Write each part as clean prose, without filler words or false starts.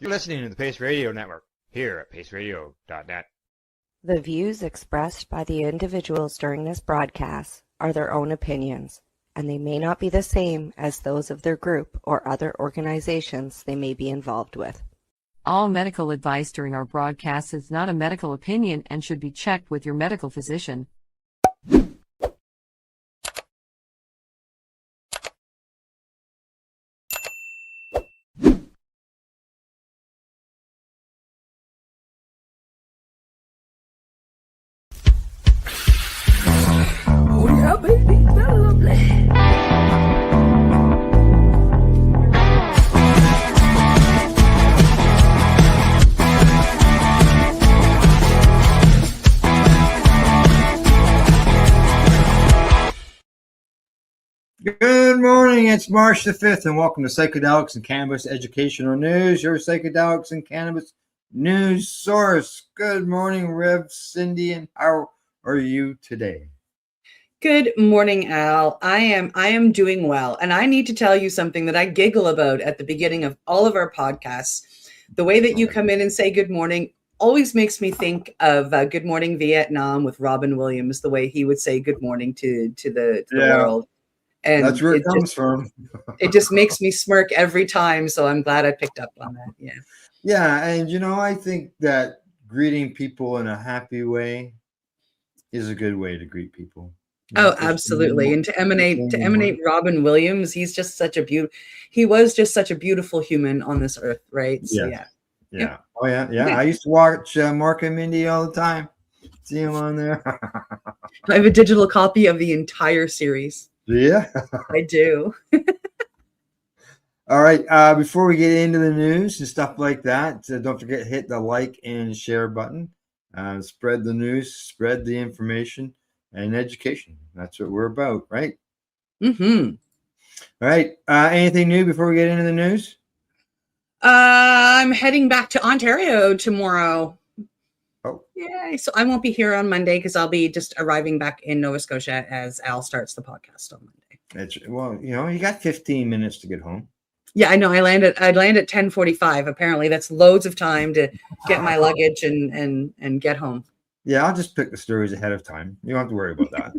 You're listening to the Pace Radio Network here at paceradio.net. The views expressed by the individuals during this broadcast are their own opinions, and they may not be the same as those of their group or other organizations they may be involved with. All medical advice during our broadcast is not a medical opinion and should be checked with your medical physician. Good morning, it's March the 5th, and welcome to Psychedelics and Cannabis Educational News, your Psychedelics and Cannabis news source. Good morning, Rev Cindy, and how are you today? Good morning, Al. I am doing well, and I need to tell you something that I giggle about at the beginning of all of our podcasts. The way that you come in and say good morning always makes me think of Good Morning Vietnam with Robin Williams, the way he would say good morning to the world. And that's where it comes from. It just makes me smirk every time, so I'm glad I picked up on that. Yeah, and I think that greeting people in a happy way is a good way to greet people. Oh, absolutely. And to emanate Robin Williams, he was just such a beautiful human on this earth, right? So, yeah. Oh, yeah. I used to watch Mark and Mindy all the time. See him on there. I have a digital copy of the entire series. Yeah, I do. All right. Before we get into the news and stuff like that, don't forget to hit the like and share button. Spread the news, spread the information, and education. That's what we're about, right? Mm-hmm. All right. Anything new before we get into the news? I'm heading back to Ontario tomorrow. Oh. Yeah, so I won't be here on Monday because I'll be just arriving back in Nova Scotia as Al starts the podcast on Monday. You got 15 minutes to get home. Yeah, I know. I land at 10:45. Apparently, that's loads of time to get my luggage and get home. Yeah, I'll just pick the stories ahead of time. You don't have to worry about that.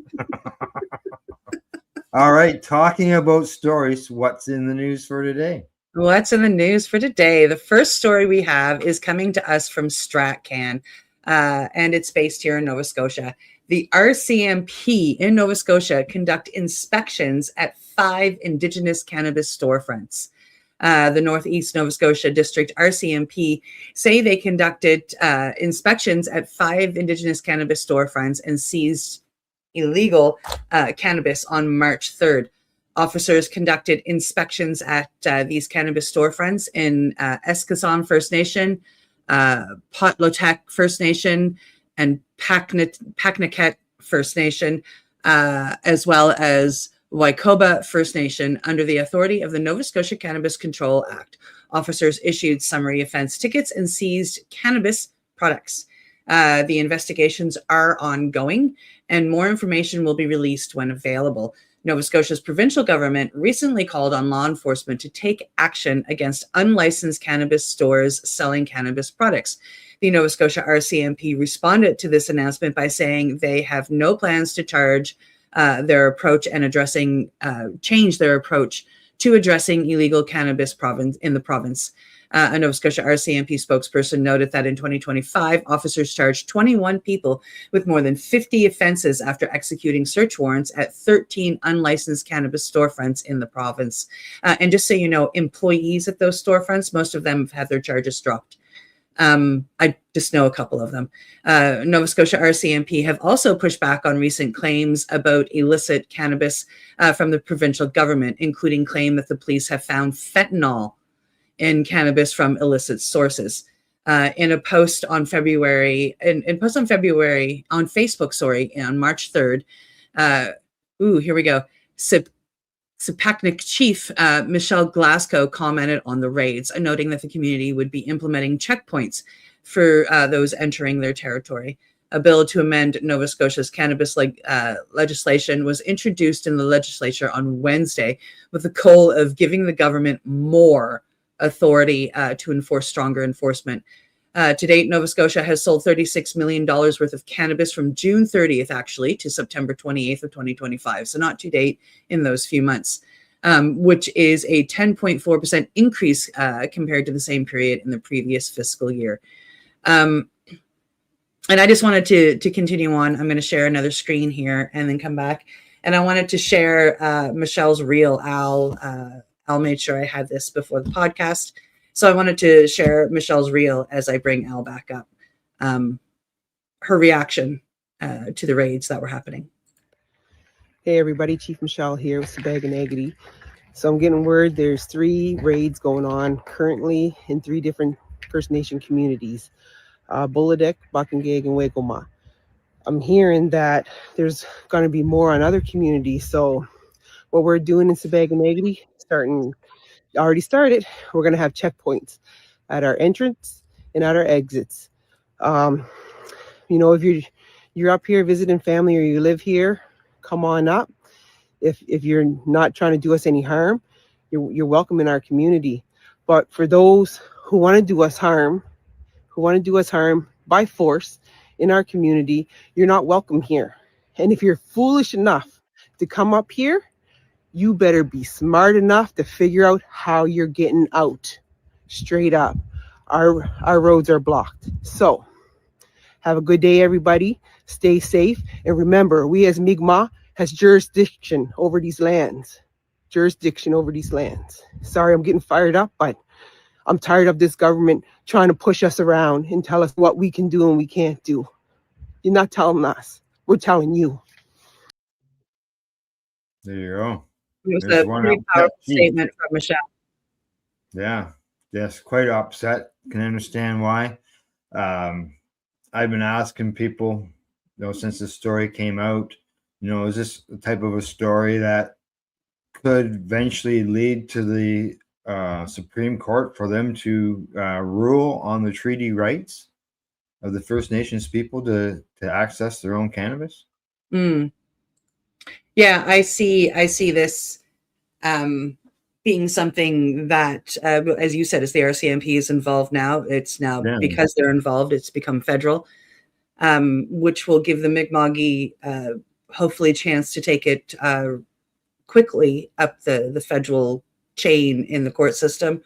All right, talking about stories, what's in the news for today? What's in the news for today? The first story we have is coming to us from StratCan, and it's based here in Nova Scotia. The RCMP in Nova Scotia conduct inspections at 5 Indigenous cannabis storefronts. The Northeast Nova Scotia District RCMP say they conducted inspections at 5 Indigenous cannabis storefronts and seized illegal cannabis on March 3rd. Officers conducted inspections at these cannabis storefronts in Eskasson First Nation, Potlotek First Nation, and Paknaket First Nation, as well as Waikoba First Nation under the authority of the Nova Scotia Cannabis Control Act. Officers issued summary offense tickets and seized cannabis products. The investigations are ongoing, and more information will be released when available. Nova Scotia's provincial government recently called on law enforcement to take action against unlicensed cannabis stores selling cannabis products. The Nova Scotia RCMP responded to this announcement by saying they have no plans to change their approach to addressing illegal cannabis in the province. A Nova Scotia RCMP spokesperson noted that in 2025, officers charged 21 people with more than 50 offenses after executing search warrants at 13 unlicensed cannabis storefronts in the province. And just so you know, employees at those storefronts, most of them have had their charges dropped. I just know a couple of them. Nova Scotia RCMP have also pushed back on recent claims about illicit cannabis from the provincial government, including claim that the police have found fentanyl in cannabis from illicit sources. In a post on Facebook, on March 3rd. Here we go. Sapaknik Chief Michelle Glasgow commented on the raids, noting that the community would be implementing checkpoints for those entering their territory. A bill to amend Nova Scotia's cannabis legislation was introduced in the legislature on Wednesday with the goal of giving the government more authority to enforce stronger enforcement. To date, Nova Scotia has sold $36 million worth of cannabis from June 30th, actually, to September 28th of 2025. So not to date in those few months, which is a 10.4% increase compared to the same period in the previous fiscal year. And I just wanted to continue on. I'm going to share another screen here and then come back. And I wanted to share Michelle's reel. Al made sure I had this before the podcast. So I wanted to share Michelle's reel as I bring Al back up. Her reaction to the raids that were happening. Hey everybody, Chief Michelle here with Sabag. So I'm getting word there's 3 raids going on currently in 3 different First Nation communities, Bulladek, Bakangag, and Wegoma. I'm hearing that there's going to be more on other communities. So what we're doing in Sabag already started, we're going to have checkpoints at our entrance and at our exits. If you're up here visiting family or you live here, come on up. If you're not trying to do us any harm, you're welcome in our community. But for those who want to do us harm by force in our community, you're not welcome here. And if you're foolish enough to come up here, you better be smart enough to figure out how you're getting out. Straight up. Our roads are blocked. So have a good day, everybody. Stay safe. And remember, we as Mi'kmaq has jurisdiction over these lands. Sorry, I'm getting fired up, but I'm tired of this government trying to push us around and tell us what we can do and we can't do. You're not telling us. We're telling you. There you go. It was a pretty powerful statement from Michelle. Yeah, yes, quite upset. Can understand why. I've been asking people, since the story came out, is this the type of a story that could eventually lead to the Supreme Court for them to rule on the treaty rights of the First Nations people to access their own cannabis? Yeah, I see this being something that, as you said, as the RCMP is involved now, it's now because they're involved, it's become federal, which will give the Mi'kmaqi hopefully a chance to take it quickly up the federal chain in the court system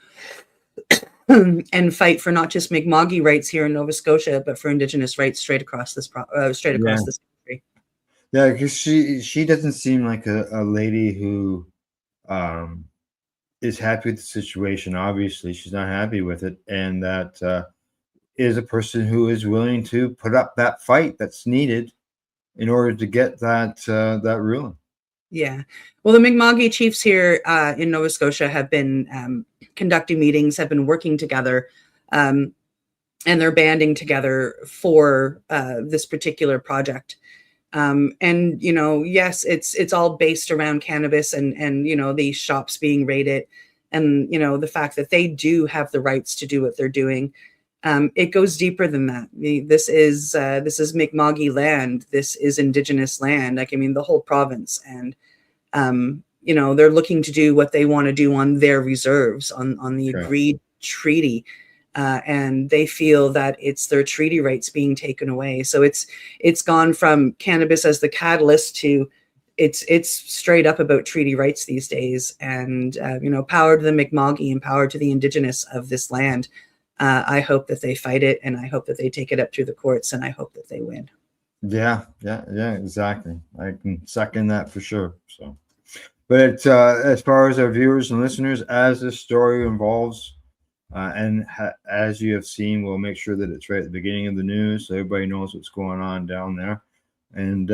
and fight for not just Mi'kmaqi rights here in Nova Scotia, but for Indigenous rights straight across this country. Yeah, because she doesn't seem like a lady who is happy with the situation. Obviously, she's not happy with it, and that is a person who is willing to put up that fight that's needed in order to get that ruling. Yeah. Well, the Mi'kmaqi chiefs here in Nova Scotia have been conducting meetings, have been working together, and they're banding together for this particular project. And yes, it's all based around cannabis and these shops being raided, and the fact that they do have the rights to do what they're doing. It goes deeper than that. This is Mi'kmaqi land. This is Indigenous land. The whole province, and they're looking to do what they want to do on their reserves, on the agreed treaty. And they feel that it's their treaty rights being taken away. So it's gone from cannabis as the catalyst to it's straight up about treaty rights these days. And power to the Mi'kmaqi and power to the Indigenous of this land. I hope that they fight it, and I hope that they take it up through the courts, and I hope that they win. Yeah, exactly. I can second that for sure. So, but as far as our viewers and listeners, as this story involves. And as you have seen, we'll make sure that it's right at the beginning of the news so everybody knows what's going on down there, and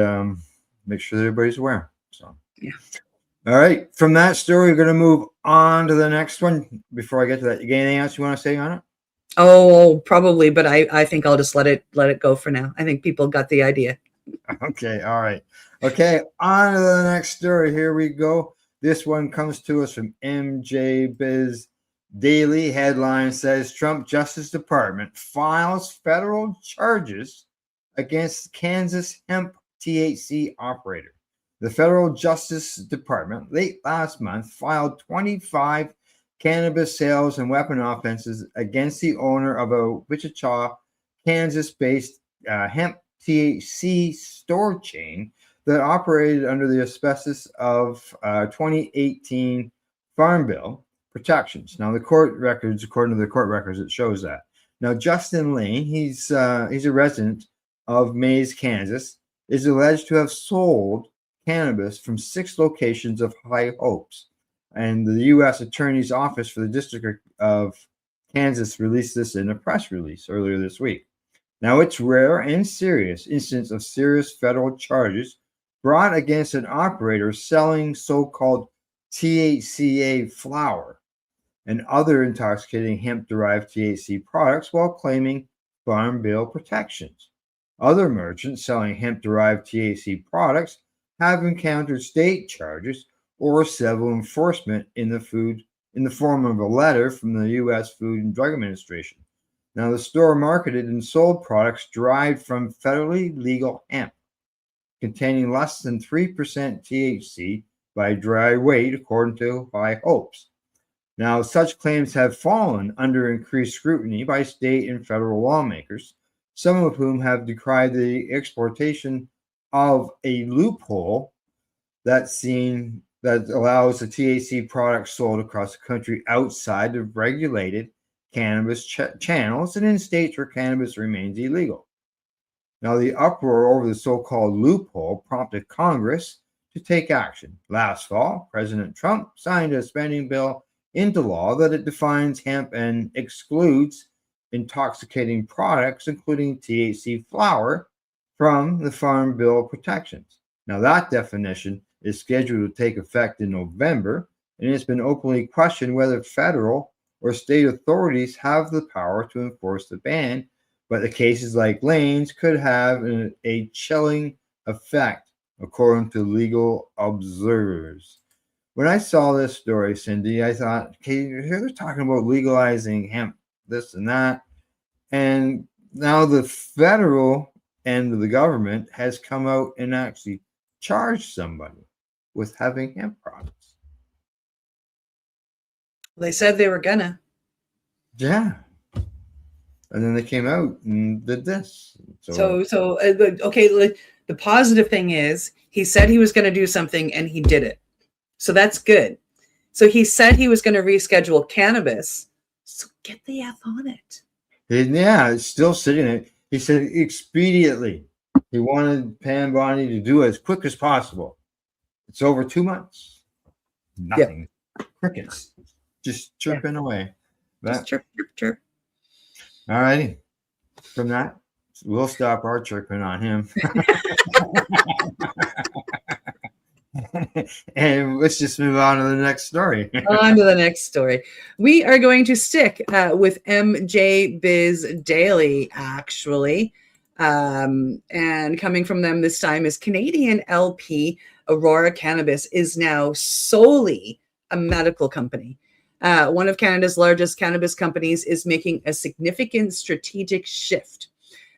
make sure that everybody's aware. So, yeah. All right. From that story, we're going to move on to the next one. Before I get to that, you got anything else you want to say on it? Oh, probably, but I think I'll just let it go for now. I think people got the idea. Okay. All right. Okay. On to the next story. Here we go. This one comes to us from MJ Biz Daily. Headline says Trump Justice Department files federal charges against Kansas hemp THC operator. The federal Justice Department late last month filed 25 cannabis sales and weapon offenses against the owner of a Wichita, Kansas-based hemp THC store chain that operated under the auspices of 2018 Farm Bill protections. Now, the court records, according to the court records, it shows that. Now, Justin Lane, he's a resident of Mays, Kansas, is alleged to have sold cannabis from 6 locations of High Hopes. And the U.S. Attorney's Office for the District of Kansas released this in a press release earlier this week. Now, it's rare and serious instance of serious federal charges brought against an operator selling so-called THCA flower and other intoxicating hemp-derived THC products while claiming Farm Bill protections. Other merchants selling hemp-derived THC products have encountered state charges or civil enforcement in the form of a letter from the U.S. Food and Drug Administration. Now, the store marketed and sold products derived from federally legal hemp, containing less than 3% THC by dry weight, according to High Hopes. Now, such claims have fallen under increased scrutiny by state and federal lawmakers, some of whom have decried the exploitation of a loophole that allows the THC products sold across the country outside of regulated cannabis channels and in states where cannabis remains illegal. Now, the uproar over the so-called loophole prompted Congress to take action. Last fall, President Trump signed a spending bill into law that it defines hemp and excludes intoxicating products, including THC flower, from the Farm Bill protections. Now, that definition is scheduled to take effect in November, and it's been openly questioned whether federal or state authorities have the power to enforce the ban, but the cases like Lane's could have a chilling effect, according to legal observers. When I saw this story, Cindy, I thought, okay, here they're talking about legalizing hemp, this and that. And now the federal end of the government has come out and actually charged somebody with having hemp products. They said they were gonna. Yeah. And then they came out and did this. So okay, the positive thing is he said he was going to do something and he did it. So that's good. So he said he was going to reschedule cannabis. So get the F on it. Yeah, it's still sitting there. He said expediently. He wanted Pam Bondi to do it as quick as possible. It's over 2 months. Nothing. Yep. Crickets. Just chirping away. Just chirp, chirp, chirp. All righty. From that, we'll stop our chirping on him. And let's just move on to the next story. On to the next story. We are going to stick with MJ Biz Daily, actually. And coming from them this time is Canadian LP Aurora Cannabis is now solely a medical company. One of Canada's largest cannabis companies is making a significant strategic shift.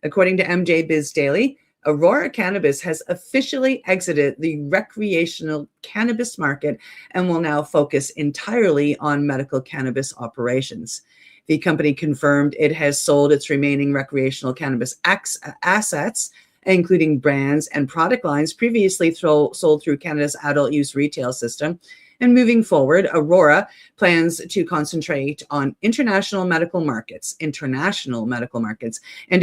According to MJ Biz Daily, Aurora Cannabis has officially exited the recreational cannabis market and will now focus entirely on medical cannabis operations. The company confirmed it has sold its remaining recreational cannabis assets, including brands and product lines previously sold through Canada's adult use retail system. And moving forward, Aurora plans to concentrate on international medical markets, and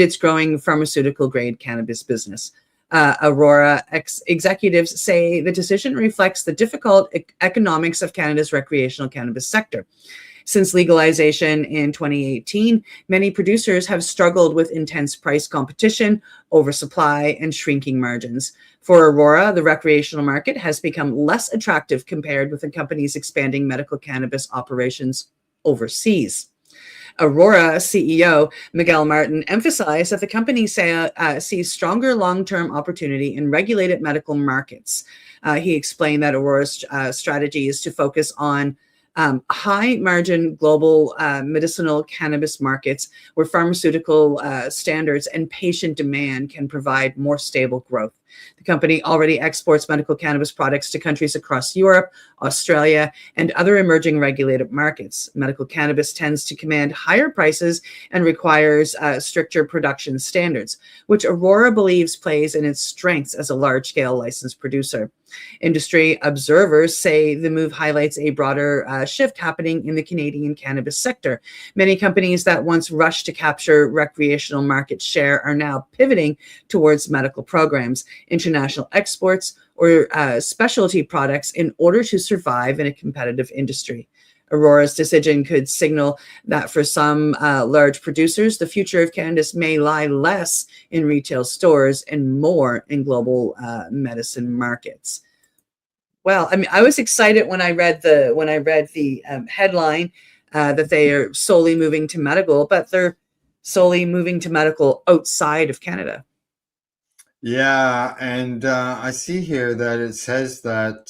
its growing pharmaceutical-grade cannabis business. Aurora executives say the decision reflects the difficult economics of Canada's recreational cannabis sector. Since legalization in 2018, many producers have struggled with intense price competition, oversupply, and shrinking margins. For Aurora, the recreational market has become less attractive compared with the company's expanding medical cannabis operations overseas. Aurora CEO Miguel Martin emphasized that the company sees stronger long-term opportunity in regulated medical markets. He explained that Aurora's strategy is to focus on high margin global medicinal cannabis markets where pharmaceutical standards and patient demand can provide more stable growth. The company already exports medical cannabis products to countries across Europe, Australia, and other emerging regulated markets. Medical cannabis tends to command higher prices and requires stricter production standards, which Aurora believes plays in its strengths as a large-scale licensed producer. Industry observers say the move highlights a broader shift happening in the Canadian cannabis sector. Many companies that once rushed to capture recreational market share are now pivoting towards medical programs, international exports, or specialty products in order to survive in a competitive industry. Aurora's decision could signal that for some large producers, the future of cannabis may lie less in retail stores and more in global medicine markets. Well, I mean, I was excited when I read the headline that they are solely moving to medical, but they're solely moving to medical outside of Canada. Yeah, and I see here that it says that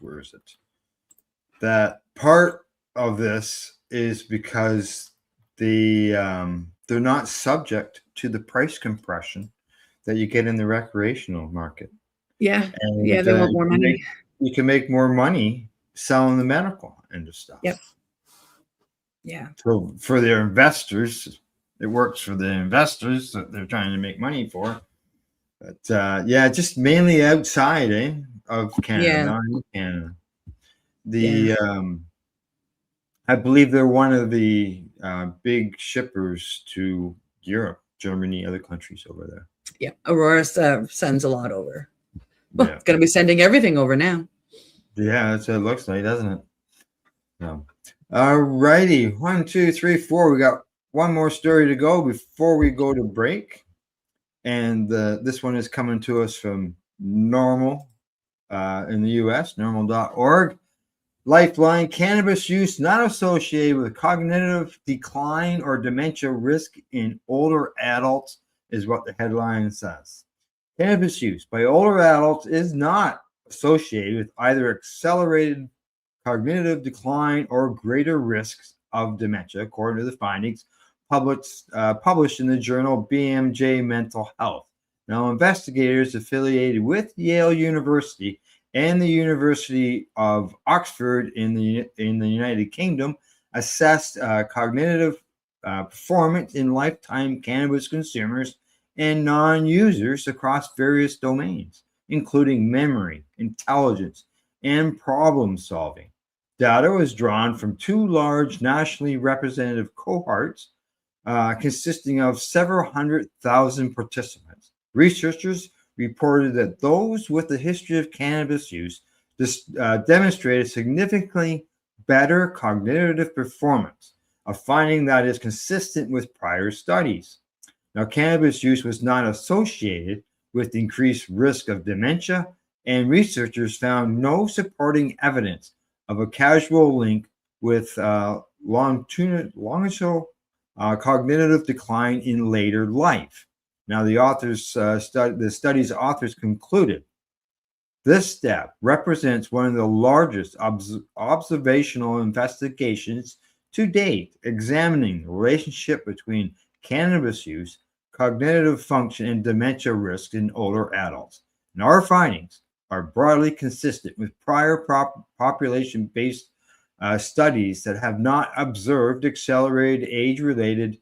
where is it? That part of this is because they're not subject to the price compression that you get in the recreational market. Yeah, And yeah, they want more money. You can make more money selling the medical end of stuff. Yep. Yeah. So for their investors, it works for the investors that they're trying to make money for. But yeah, just mainly outside of Canada, not in Canada. I believe they're one of the big shippers to Europe, Germany, other countries over there. Yeah, Aurora sends a lot over. Well, Yeah. it's going to be sending everything over now. Yeah, that's what it looks like, doesn't it? No. All righty. 1, 2, 3, 4. We got one more story to go before we go to break. And this one is coming to us from Normal in the U.S., normal.org. Lifeline: cannabis use not associated with cognitive decline or dementia risk in older adults is what the headline says. Cannabis use by older adults is not associated with either accelerated cognitive decline or greater risks of dementia, according to the findings published in the journal BMJ Mental Health. Now, investigators affiliated with Yale University and the University of Oxford in the United Kingdom assessed cognitive performance in lifetime cannabis consumers and non-users across various domains, including memory, intelligence, and problem solving. Data was drawn from 2 large nationally representative cohorts consisting of several 100,000 participants. Researchers reported that those with a history of cannabis use demonstrated significantly better cognitive performance, a finding that is consistent with prior studies. Now, cannabis use was not associated with increased risk of dementia, and researchers found no supporting evidence of a causal link with longitudinal cognitive decline in later life. Now, the study's authors concluded this step represents one of the largest observational investigations to date, examining the relationship between cannabis use, cognitive function, and dementia risk in older adults. And our findings are broadly consistent with prior population-based studies that have not observed accelerated age-related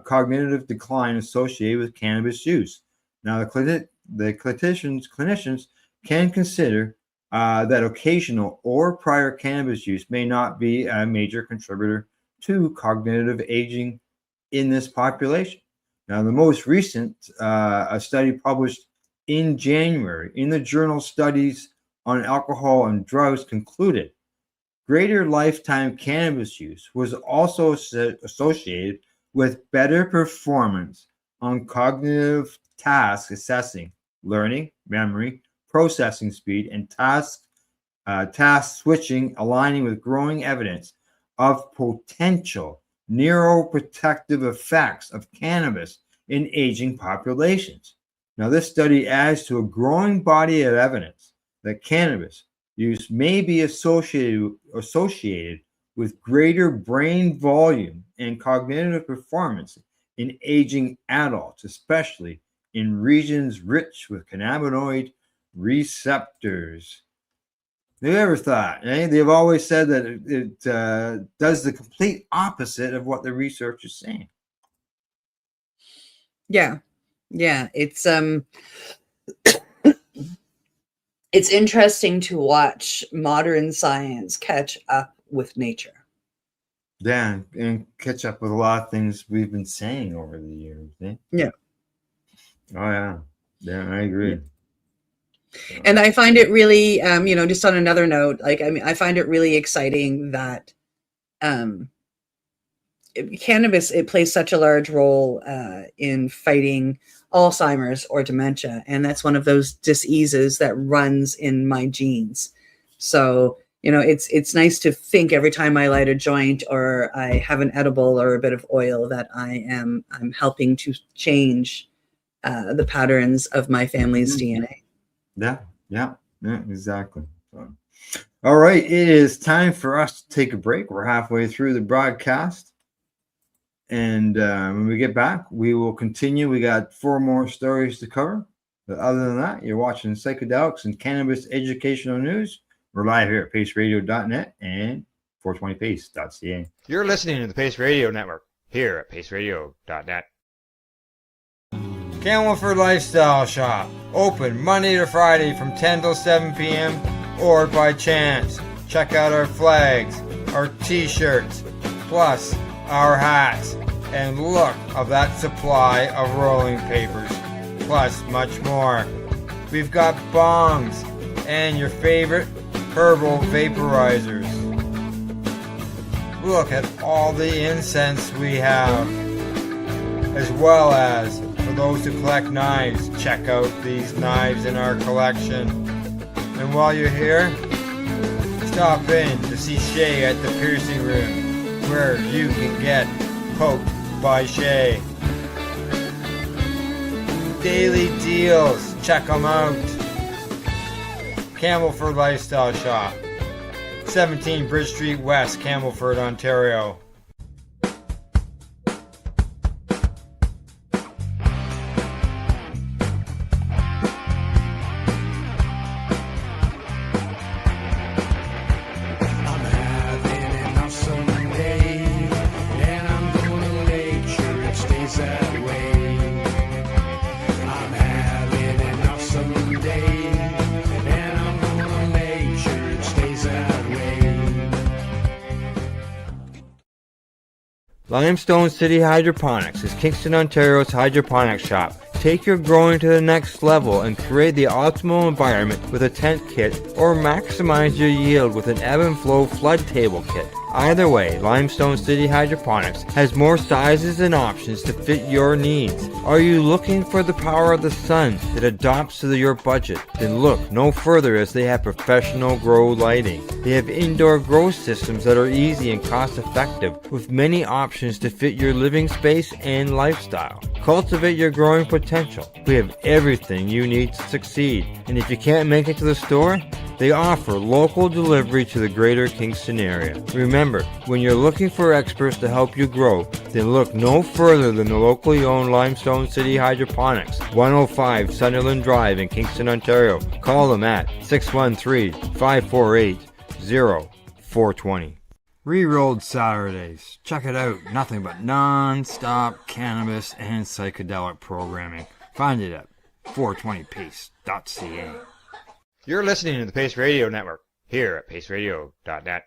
cognitive decline associated with cannabis use. Now, the clinicians can consider that occasional or prior cannabis use may not be a major contributor to cognitive aging in this population. Now, the most recent a study published in January in the journal Studies on Alcohol and Drugs concluded greater lifetime cannabis use was also associated with better performance on cognitive task assessing, learning, memory, processing speed, and task switching, aligning with growing evidence of potential neuroprotective effects of cannabis in aging populations. Now, this study adds to a growing body of evidence that cannabis use may be associated with greater brain volume and cognitive performance in aging adults, especially in regions rich with cannabinoid receptors. Have you ever thought? They've always said that it does the complete opposite of what the research is saying. Yeah. It's it's interesting to watch modern science catch up with nature. Yeah, and catch up with a lot of things we've been saying over the years. Yeah. Oh yeah. Yeah, I agree. Yeah. And I find it really, just on another note, I find it really exciting that cannabis, it plays such a large role in fighting Alzheimer's or dementia. And that's one of those diseases that runs in my genes. So, it's nice to think every time I light a joint or I have an edible or a bit of oil that I'm helping to change the patterns of my family's DNA. Yeah, exactly. So, all right, it is time for us to take a break. We're halfway through the broadcast. And when we get back, we will continue. We got 4 more stories to cover. But other than that, you're watching Psychedelics and Cannabis Educational News. We're live here at paceradio.net and 420pace.ca. You're listening to the Pace Radio Network here at paceradio.net. Campbellford Lifestyle Shop. Open Monday to Friday from 10 till 7 p.m. or by chance. Check out our flags, our t-shirts, plus our hats, and look of that supply of rolling papers, plus much more. We've got bongs and your favorite herbal vaporizers. Look at all the incense we have, as well as for those who collect knives, check out these knives in our collection. And while you're here, stop in to see Shay at the piercing room, where you can get poked by Shay. Daily deals, check them out. Campbellford Lifestyle Shop, 17 Bridge Street West, Campbellford, Ontario. Limestone City Hydroponics is Kingston, Ontario's hydroponics shop. Take your growing to the next level and create the optimal environment with a tent kit, or maximize your yield with an ebb and flow flood table kit. Either way, Limestone City Hydroponics has more sizes and options to fit your needs. Are you looking for the power of the sun that adapts to your budget? Then look no further, as they have professional grow lighting. They have indoor grow systems that are easy and cost effective, with many options to fit your living space and lifestyle. Cultivate your growing potential. We have everything you need to succeed. And if you can't make it to the store, they offer local delivery to the greater Kingston area. Remember, when you're looking for experts to help you grow, then look no further than the locally owned Limestone City Hydroponics, 105 Sunderland Drive in Kingston, Ontario. Call them at 613-548-0420. Rerolled Saturdays. Check it out. Nothing but non-stop cannabis and psychedelic programming. Find it at 420pace.ca. You're listening to the Pace Radio Network here at paceradio.net.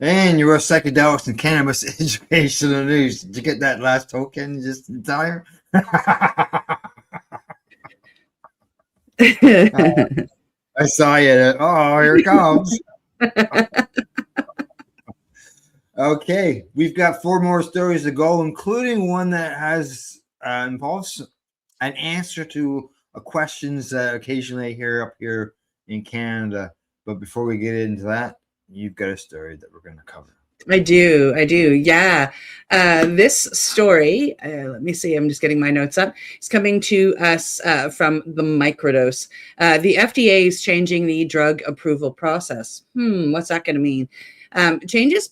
And your Psychedelics and Cannabis Educational News. Did you get that last token just in time? I saw you. Oh, here it comes. Okay, we've got 4 more stories to go, including one that has involves an answer to questions that occasionally I hear up here in Canada. But before we get into that, you've got a story that we're going to cover. I do. Yeah. This story, let me see, I'm just getting my notes up. It's coming to us from the microdose. The FDA is changing the drug approval process. What's that going to mean? Changes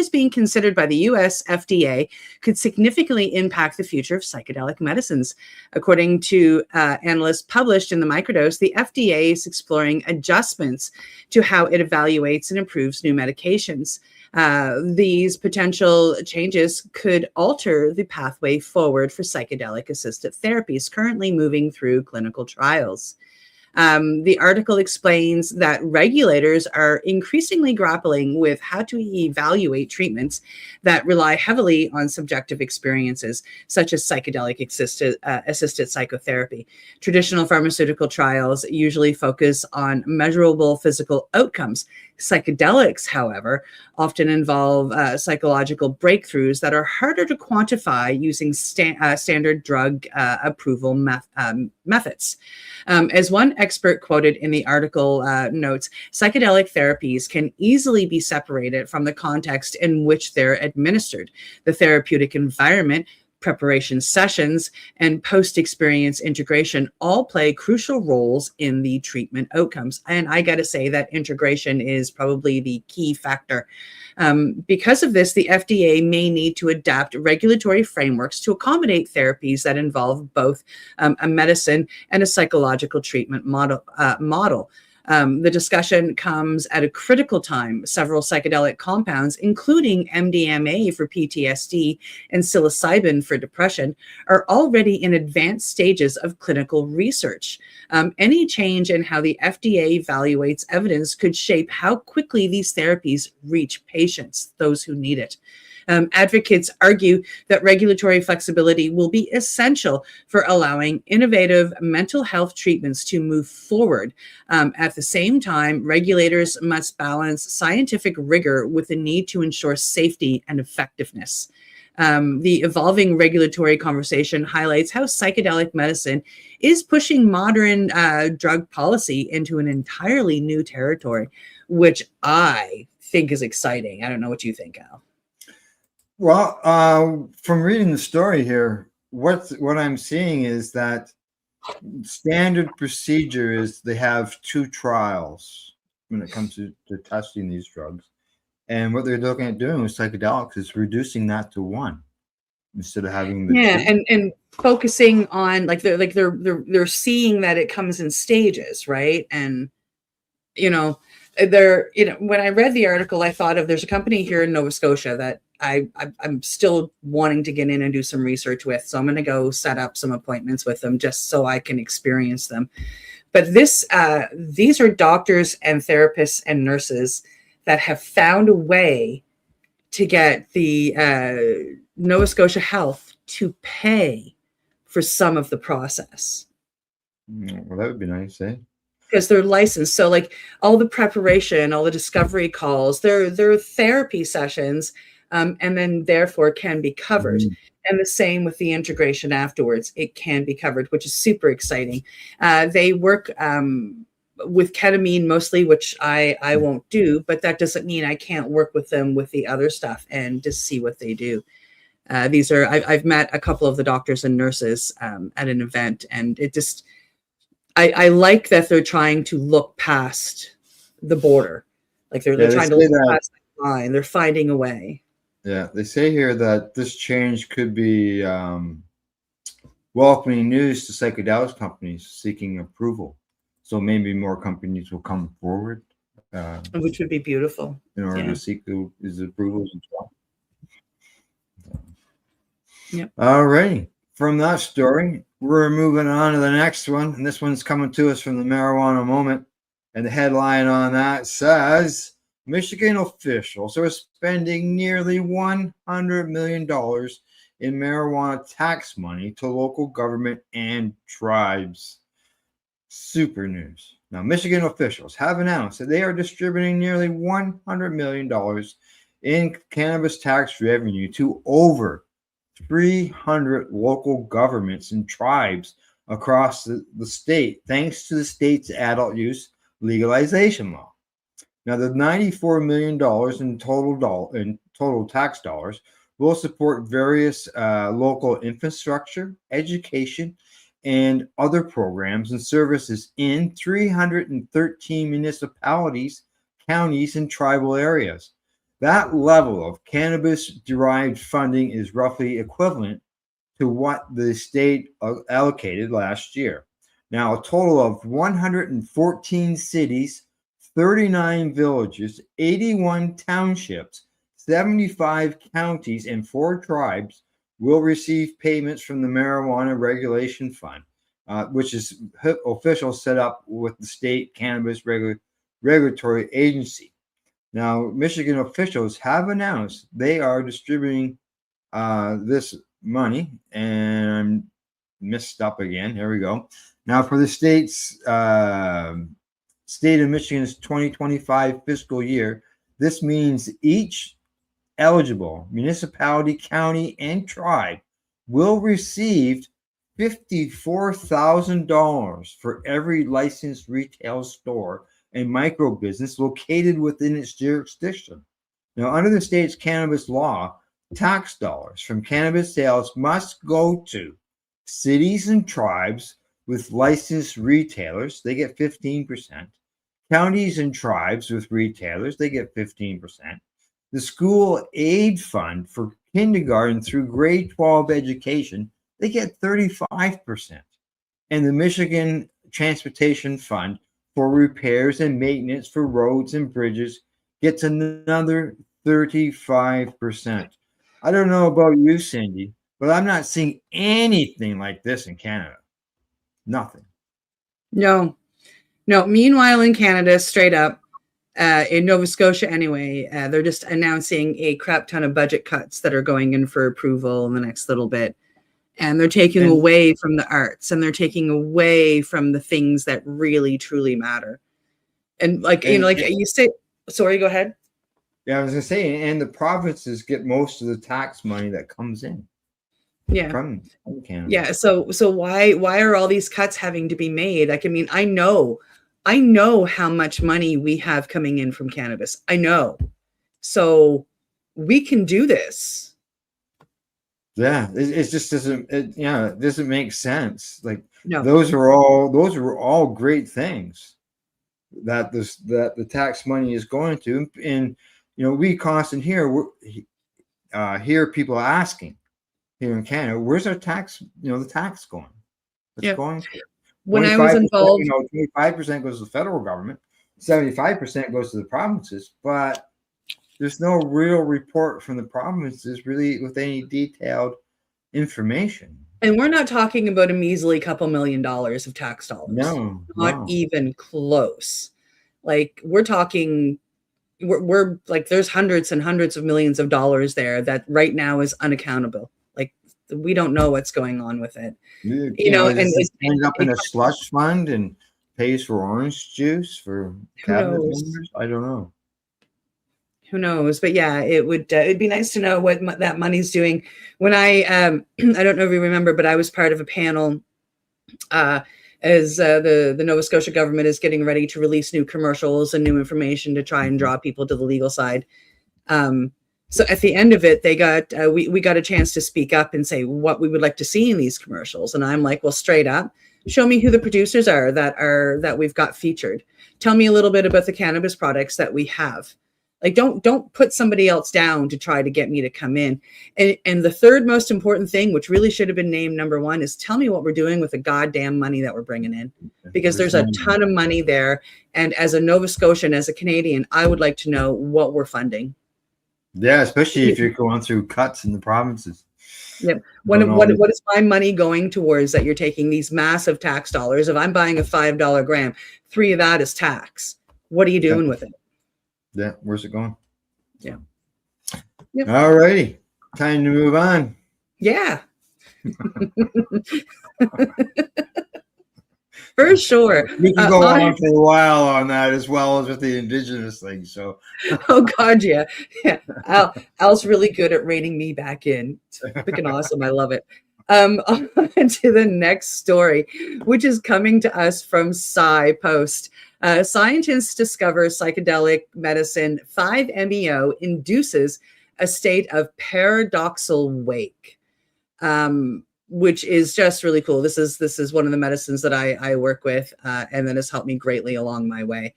being considered by the US FDA could significantly impact the future of psychedelic medicines. According to analysts published in the microdose, the FDA is exploring adjustments to how it evaluates and approves new medications. These potential changes could alter the pathway forward for psychedelic assisted therapies currently moving through clinical trials. The article explains that regulators are increasingly grappling with how to evaluate treatments that rely heavily on subjective experiences, such as psychedelic assisted psychotherapy. Traditional pharmaceutical trials usually focus on measurable physical outcomes. Psychedelics, however, often involve psychological breakthroughs that are harder to quantify using standard drug approval methods. As one expert quoted in the article notes, psychedelic therapies can easily be separated from the context in which they're administered. The therapeutic environment, preparation sessions, and post-experience integration all play crucial roles in the treatment outcomes. And I got to say that integration is probably the key factor. Because of this, the FDA may need to adapt regulatory frameworks to accommodate therapies that involve both a medicine and a psychological treatment model. The discussion comes at a critical time. Several psychedelic compounds, including MDMA for PTSD and psilocybin for depression, are already in advanced stages of clinical research. Any change in how the FDA evaluates evidence could shape how quickly these therapies reach patients, those who need it. Advocates argue that regulatory flexibility will be essential for allowing innovative mental health treatments to move forward. At the same time, regulators must balance scientific rigor with the need to ensure safety and effectiveness. The evolving regulatory conversation highlights how psychedelic medicine is pushing modern drug policy into an entirely new territory, which I think is exciting. I don't know what you think, Al. Well, from reading the story here, what I'm seeing is that standard procedure is they have 2 trials when it comes to testing these drugs, and what they're looking at doing with psychedelics is reducing that to 1 instead of having the 2. and focusing on they're seeing that it comes in stages, right? And when I read the article, I thought of there's a company here in Nova Scotia that I'm still wanting to get in and do some research with. So I'm going to go set up some appointments with them just so I can experience them. But these are doctors and therapists and nurses that have found a way to get the Nova Scotia Health to pay for some of the process. Well, that would be nice, eh? Because they're licensed. So like all the preparation, all the discovery calls, they're therapy sessions, and then therefore can be covered. And the same with the integration afterwards, it can be covered, which is super exciting. They work with ketamine mostly, which I won't do, but that doesn't mean I can't work with them with the other stuff and just see what they do. I've met a couple of the doctors and nurses at an event, and it just, I like that they're trying to look past the border. Like they're trying to look past the line. They're finding a way. Yeah, they say here that this change could be welcoming news to psychedelics companies seeking approval. So maybe more companies will come forward. Which would be beautiful. In order to seek these approvals as well. Yep. All right. From that story, we're moving on to the next one. And this one's coming to us from the Marijuana Moment. And the headline on that says, Michigan officials are spending nearly $100 million in marijuana tax money to local government and tribes. Super news. Now, Michigan officials have announced that they are distributing nearly $100 million in cannabis tax revenue to over 300 local governments and tribes across the state, thanks to the state's adult use legalization law. Now, the $94 million in total tax dollars will support various local infrastructure, education, and other programs and services in 313 municipalities, counties, and tribal areas. That level of cannabis-derived funding is roughly equivalent to what the state allocated last year. Now, a total of 114 cities, 39 villages, 81 townships, 75 counties, and 4 tribes will receive payments from the Marijuana Regulation Fund, which is official set up with the state cannabis regulatory agency. Now, Michigan officials have announced they are distributing this money, and I'm messed up again. Here we go. Now, for the state of Michigan's 2025 fiscal year, this means each eligible municipality, county, and tribe will receive $54,000 for every licensed retail store and micro business located within its jurisdiction. Now, under the state's cannabis law, tax dollars from cannabis sales must go to cities and tribes with licensed retailers. They get 15%. Counties and tribes with retailers, they get 15%. The school aid fund for kindergarten through grade 12 education, they get 35%. And the Michigan Transportation Fund for repairs and maintenance for roads and bridges gets another 35%. I don't know about you, Cindy, but I'm not seeing anything like this in Canada. Nothing. No. Meanwhile, in Canada, straight up, in Nova Scotia anyway, they're just announcing a crap ton of budget cuts that are going in for approval in the next little bit. And they're taking away from the arts, and they're taking away from the things that really, truly matter. And you say, sorry, go ahead. Yeah, I was going to say, and the provinces get most of the tax money that comes in. Yeah. From Canada. Yeah. So why are all these cuts having to be made? Like, I mean, I know how much money we have coming in from cannabis. I know. So we can do this. Yeah, it just doesn't. It doesn't make sense. Like, no. those are all great things that the tax money is going to. And we constantly hear people asking here in Canada, where's our tax? The tax going? It's going to. When I was involved, 25% goes to the federal government, 75% goes to the provinces, but there's no real report from the provinces really with any detailed information. And we're not talking about a measly couple $1 million of tax dollars. No, not even close. Like, we're talking, we're like, there's hundreds and hundreds of millions of dollars there that right now is unaccountable. Like, we don't know what's going on with it. And it ends up in a slush fund and pays for orange juice for cabinet members. I don't know. Who knows? But yeah, it'd be nice to know what that money's doing. When I don't know if you remember, but I was part of a panel as the Nova Scotia government is getting ready to release new commercials and new information to try and draw people to the legal side. So at the end of it, they got we got a chance to speak up and say what we would like to see in these commercials. And I'm like, well, straight up, show me who the producers are that we've got featured. Tell me a little bit about the cannabis products that we have. Like, don't put somebody else down to try to get me to come in. And the third most important thing, which really should have been named number one, is tell me what we're doing with the goddamn money that we're bringing in, because there's a ton of money there. And as a Nova Scotian, as a Canadian, I would like to know what we're funding. Yeah, especially if you're going through cuts in the provinces. Yep. What is my money going towards that you're taking these massive tax dollars? If I'm buying a $5 gram, 3 of that is tax. What are you doing with it? Yeah, where's it going? Yeah. Yep. All righty. Time to move on. Yeah. For sure. We can go on for a while on that, as well as with the Indigenous thing. So. Oh God, yeah. Al's really good at reining me back in. It's freaking awesome. I love it. On to the next story, which is coming to us from Psy Post. Scientists discover psychedelic medicine 5-MeO induces a state of paradoxal wake, which is just really cool. This is one of the medicines that I work with, and that has helped me greatly along my way.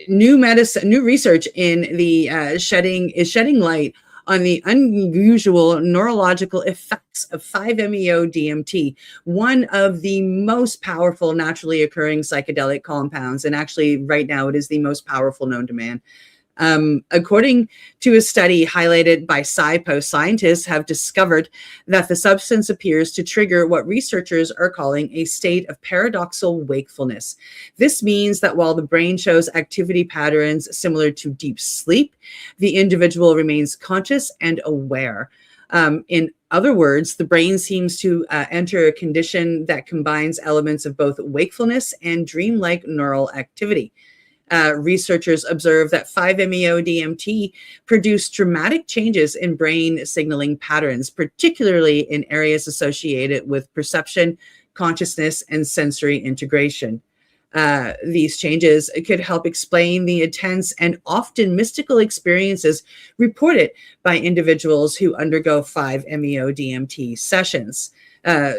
New research in the shedding light on the unusual neurological effects of 5-MeO DMT, one of the most powerful naturally occurring psychedelic compounds. And actually, right now, it is the most powerful known to man. According to a study highlighted by SciPost, scientists have discovered that the substance appears to trigger what researchers are calling a state of paradoxal wakefulness. This means that while the brain shows activity patterns similar to deep sleep, the individual remains conscious and aware. In other words, the brain seems to enter a condition that combines elements of both wakefulness and dreamlike neural activity. Researchers observe that 5-MeO DMT produced dramatic changes in brain signaling patterns, particularly in areas associated with perception, consciousness, and sensory integration. These changes could help explain the intense and often mystical experiences reported by individuals who undergo 5-MeO DMT sessions.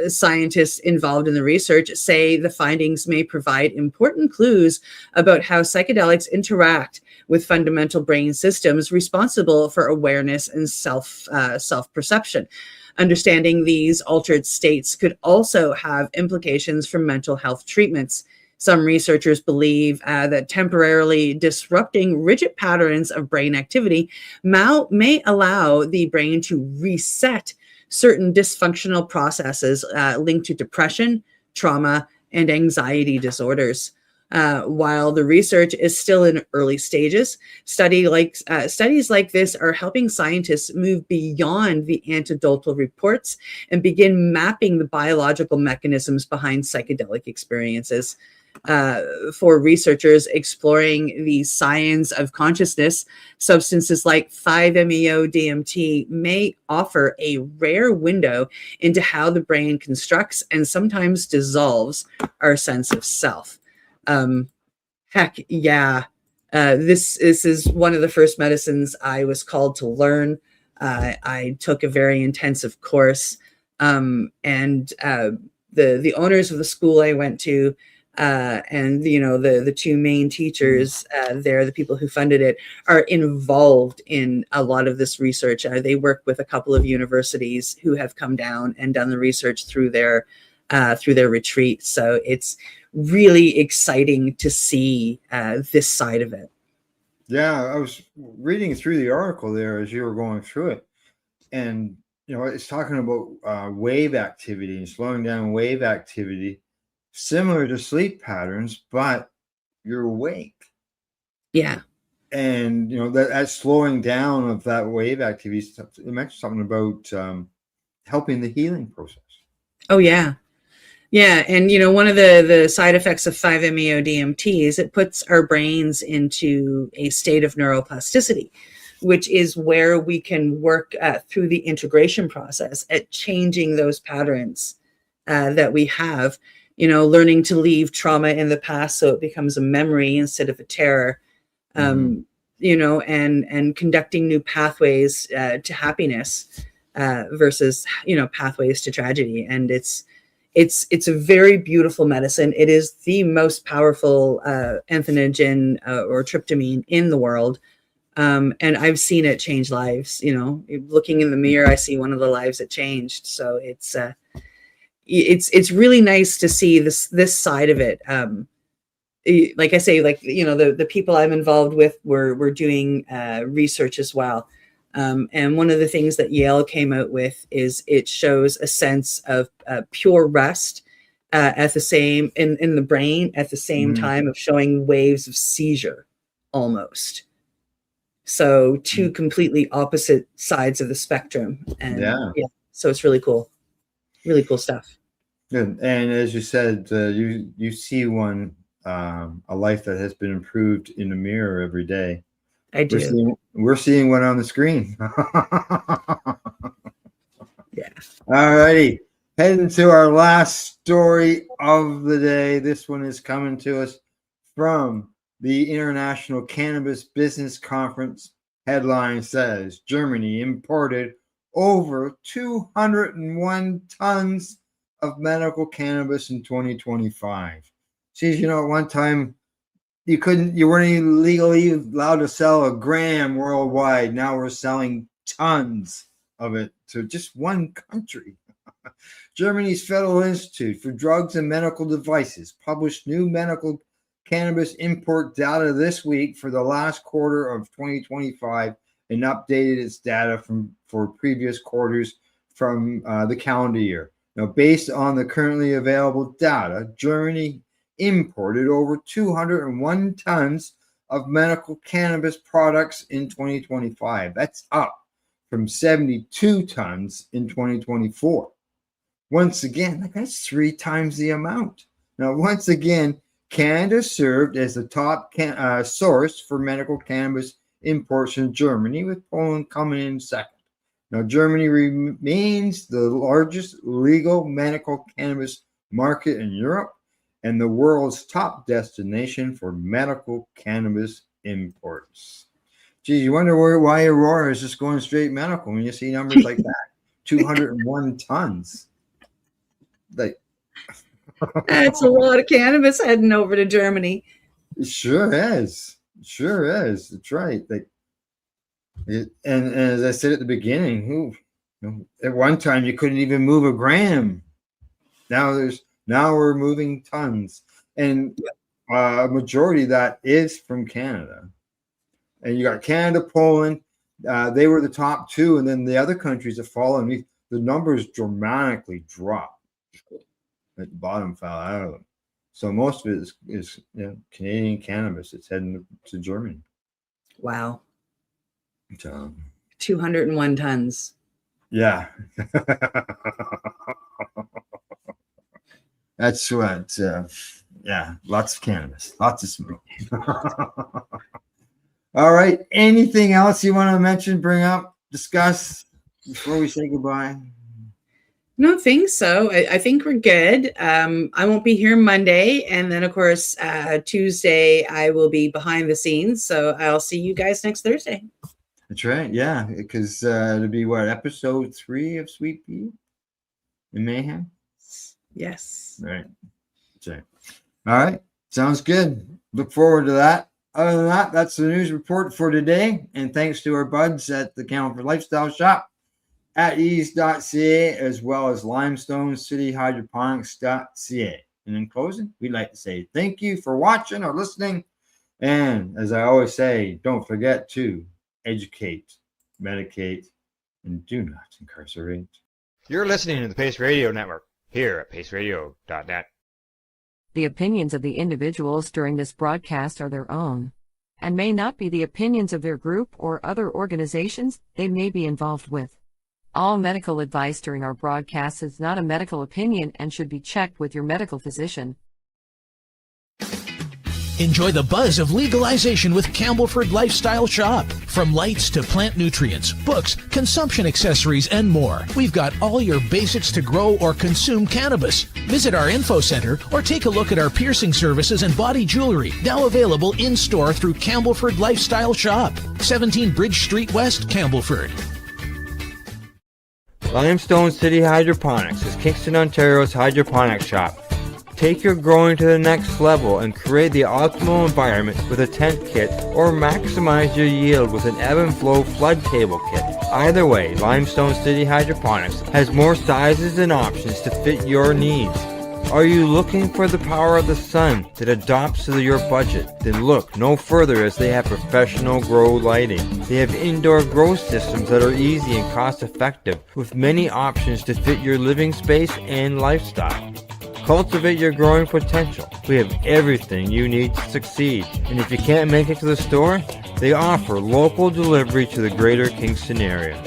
Scientists involved in the research say the findings may provide important clues about how psychedelics interact with fundamental brain systems responsible for awareness and self-perception. Understanding these altered states could also have implications for mental health treatments. Some researchers believe that temporarily disrupting rigid patterns of brain activity may allow the brain to reset certain dysfunctional processes linked to depression, trauma, and anxiety disorders. While the research is still in early stages, studies like this are helping scientists move beyond the anecdotal reports and begin mapping the biological mechanisms behind psychedelic experiences. For researchers exploring the science of consciousness, substances like 5-MeO DMT may offer a rare window into how the brain constructs and sometimes dissolves our sense of self. Heck yeah. This is one of the first medicines I was called to learn. I took a very intensive course, and the owners of the school I went to, and the two main teachers there, the people who funded it, are involved in a lot of this research. They work with a couple of universities who have come down and done the research through their retreat. So it's really exciting to see this side of it. Yeah, I was reading through the article there as you were going through it, and it's talking about wave activity and slowing down wave activity, similar to sleep patterns, but you're awake. Yeah. And that slowing down of that wave activity, it mentioned something about helping the healing process. Oh yeah. Yeah, and one of the side effects of 5-MeO DMT is it puts our brains into a state of neuroplasticity, which is where we can work through the integration process at changing those patterns that we have. Learning to leave trauma in the past so it becomes a memory instead of a terror. And conducting new pathways to happiness versus pathways to tragedy. And it's a very beautiful medicine. It is the most powerful entheogen or tryptamine in the world. And I've seen it change lives. Looking in the mirror, I see one of the lives it changed. So it's really nice to see this side of it. Like I say, the people I'm involved with were doing research as well. And one of the things that Yale came out with is it shows a sense of pure rest at the same in the brain at the same time of showing waves of seizure almost. So two completely opposite sides of the spectrum. And so it's really cool. Really cool stuff. Good. And as you said, you see a life that has been improved in the mirror every day. I do. We're seeing one on the screen. Yeah. All righty. Heading to our last story of the day. This one is coming to us from the International Cannabis Business Conference. Headline says Germany imported over 201 tons of medical cannabis in 2025. See, you know, at one time you weren't even legally allowed to sell a gram worldwide. Now we're selling tons of it to just one country. Germany's Federal Institute for Drugs and Medical Devices published new medical cannabis import data this week for the last quarter of 2025 and updated its data for previous quarters from the calendar year. Now, based on the currently available data, Germany imported over 201 tons of medical cannabis products in 2025. That's up from 72 tons in 2024. Once again, that's 3 times the amount. Now, once again, Canada served as the top source for medical cannabis imports from Germany, with Poland coming in second. Now, Germany remains the largest legal medical cannabis market in Europe and the world's top destination for medical cannabis imports. Geez, you wonder why Aurora is just going straight medical when you see numbers like that. 201 tons. Like, That's a lot of cannabis heading over to Germany. it sure is. It sure is. That's right. And as I said at the beginning, at one time you couldn't even move a gram. Now we're moving tons, and a majority of that is from Canada. And you got Canada, Poland. They were the top 2, and then the other countries that follow. The numbers dramatically dropped. At the bottom fell out of them. So most of it is Canadian cannabis. It's heading to Germany. Wow. So, 201 tons. Yeah. That's what, lots of cannabis, lots of smoke. All right. Anything else you want to mention, bring up, discuss before we say goodbye? No, I think so. I think we're good. I won't be here Monday. And then, of course, Tuesday, I will be behind the scenes. So I'll see you guys next Thursday. That's right. Yeah. Because it'll be episode 3 of Sweet Pea in Mayhem? Yes. Right. That's right. All right. Sounds good. Look forward to that. Other than that, that's the news report for today. And thanks to our buds at the Campbellford Lifestyle Shop, At-Eze.ca, as well as Limestone City Hydroponics.ca. And in closing, we'd like to say thank you for watching or listening. And as I always say, don't forget to educate, medicate, and do not incarcerate. You're listening to the Pace Radio Network here at paceradio.net. The opinions of the individuals during this broadcast are their own, and may not be the opinions of their group or other organizations they may be involved with. All medical advice during our broadcast is not a medical opinion and should be checked with your medical physician. Enjoy the buzz of legalization with Campbellford Lifestyle Shop. From lights to plant nutrients, books, consumption accessories, and more, we've got all your basics to grow or consume cannabis. Visit our info center or take a look at our piercing services and body jewelry, now available in-store through Campbellford Lifestyle Shop, 17 Bridge Street West, Campbellford. Limestone City Hydroponics is Kingston, Ontario's hydroponics shop. Take your growing to the next level and create the optimal environment with a tent kit, or maximize your yield with an ebb and flow flood table kit. Either way, Limestone City Hydroponics has more sizes and options to fit your needs. Are you looking for the power of the sun that adapts to your budget? Then look no further, as they have professional grow lighting. They have indoor grow systems that are easy and cost effective, with many options to fit your living space and lifestyle. Cultivate your growing potential. We have everything you need to succeed. And if you can't make it to the store, they offer local delivery to the greater Kingston area.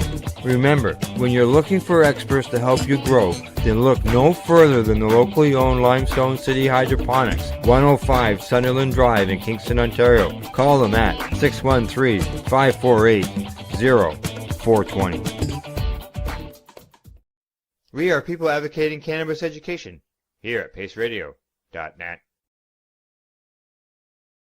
Remember, when you're looking for experts to help you grow, then look no further than the locally owned Limestone City Hydroponics, 105 Sunderland Drive in Kingston, Ontario. Call them at 613-548-0420. We are people advocating cannabis education here at paceradio.net.